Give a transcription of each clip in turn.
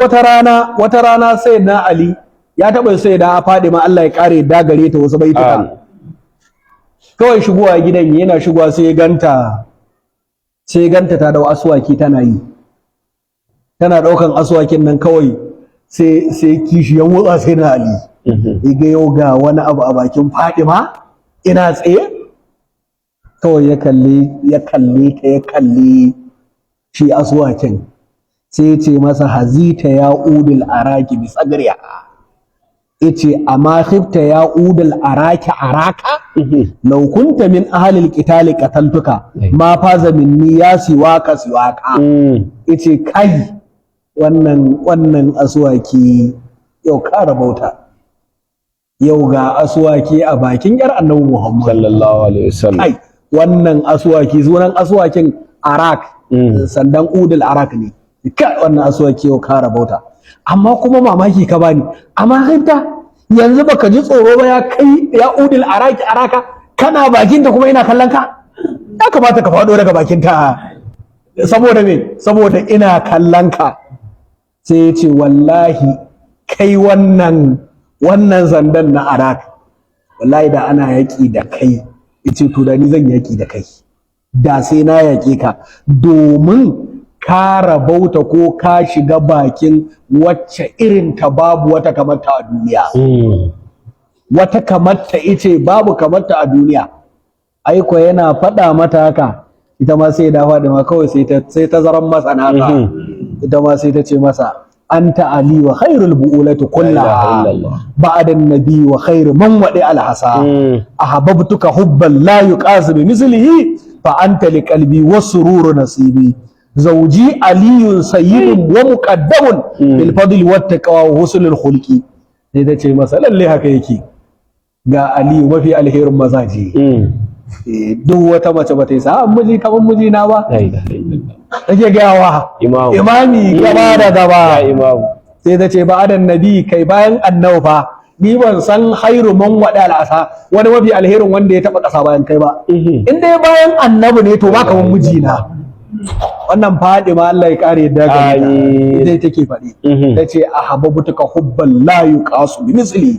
wata rana sai na Ali ya taɓa sai da Fadima Allah ya kare dagare ta wasu baituka kawai shigowa gidan yana shigowa sai ganta ta da aswaki tana yi, tana daukan aswakin nan kawai sai kishi ya motsa sai na Ali ga yau ga wani abu a bakin Fadima ina tsaye kawai ya kalli shi aswakin sai ce masa hazita ya udul araki bi sagriya yace amma khifta ya udul araki araka law kunta min ahli alqital qataltuka ma faza minni ya siwaka yace kai wannan aswaki yau ka rabauta, yau ga aswaki a bakin yar annabi Muhammad sallallahu alaihi wasallam. Kai wannan aswaki sunan aswakin arak sandan udul arak ne, kai wannan aswaki yau ka rabauta. Amma kuma mamaki ka bani, amma haifta yanzu baka ji tsoro ba ya kai ya udul araka kana bakinta kuma ina kallon ka, ya kamata ka faɗo daga bakinta saboda me, saboda ina kallon ka. Sai ya ce wallahi kai wannan zandan na arak wallahi da ana yaƙi da kai, yace to da ni zan yaƙi da kai, da sai na yaƙe ka domin ka rabauta ko ka shiga bakin wacce irin ta babu wata kamarta a duniya. Wata kamarta ice babu kamarta a duniya. Aiko yana faɗa mata haka ita ma sai da faɗi ma kawai sai ta zaran masa naka. Ita ma sai ta ce masa anta ali wa khairul bu'ulati kullaha ba'da an-nabi wa khairu man wadi al-hasa ahabbtuka hubban la yuqasu bi mislihi fa anta li qalbi wa sururu nasibi zauji aliyun sayyidun wa muqaddamun bil fadli wat taqwa wa husnul khulqi. sai ta ce masa lalle haka yake ga aliyu mafi alherin mazaji. Duk wata mace ba ta yi sa'an miji kamar mijina ba, take gawa imami gaba da gaba. Sai ta ce ba adan nabi kai bayan annabi fa ni ban san khairu man wada al'asa wani mafi alherin wanda ya taba kasa bayan kai ba. In dai bayan annabi ne to ba kamar mijina. Wannan Fadima Allah ya kare yadda gare ta ita take faɗi. Tace ahabbtuka hubban la yuqasu bi misli.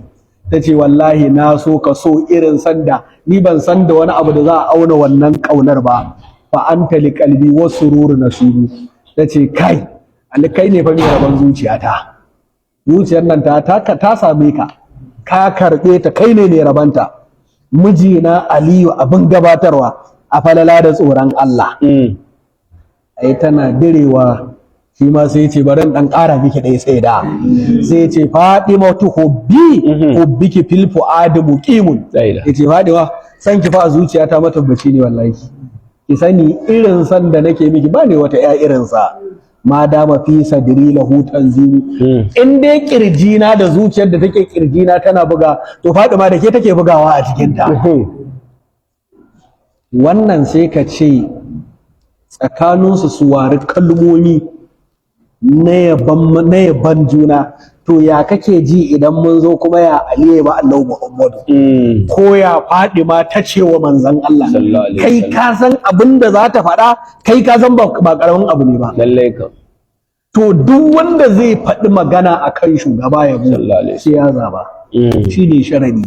Tace wallahi na so ka so irin sanda ni ban san da wani abu da za a auna wannan kaunar ba. Fa anta li qalbi wa sururu nasibu. Tace kai alkai ne fa mai rabon zuciyata. Zuciyar nan ta same ka. Ka karbe ta kai ne rabanta. Mijina Aliyu abin gabatarwa a falala da tsoron Allah. Ai tana direwa shi ma sai ce bari dan ƙara miki dai sai da sai ce Fadimatu hubbiki fil fuad muqimun. Yace Fadima san ki fa a zuciyata matabbaci ne wallahi, ki sani irin san da nake miki ba ne wata ya irin sa ma dama fi sadri lahu tanzim. In dai kirjina da zuciyar da take kirjina tana buga to Fadima da ke take bugawa a cikin ta. Wannan sai ka ce tsakaninsu su wari kalmomi na yaban juna, to ya kake ji idan mun zo kuma ya aliyu ba Allah Muhammadu ko ya Fadima ta ce wa manzon Allah, kai ka san abin da za ta faɗa, kai ka san ba karamin abu ne ba. To duk wanda zai faɗi magana akan shugaba yabo sai ya zaba, shi ne sharadi.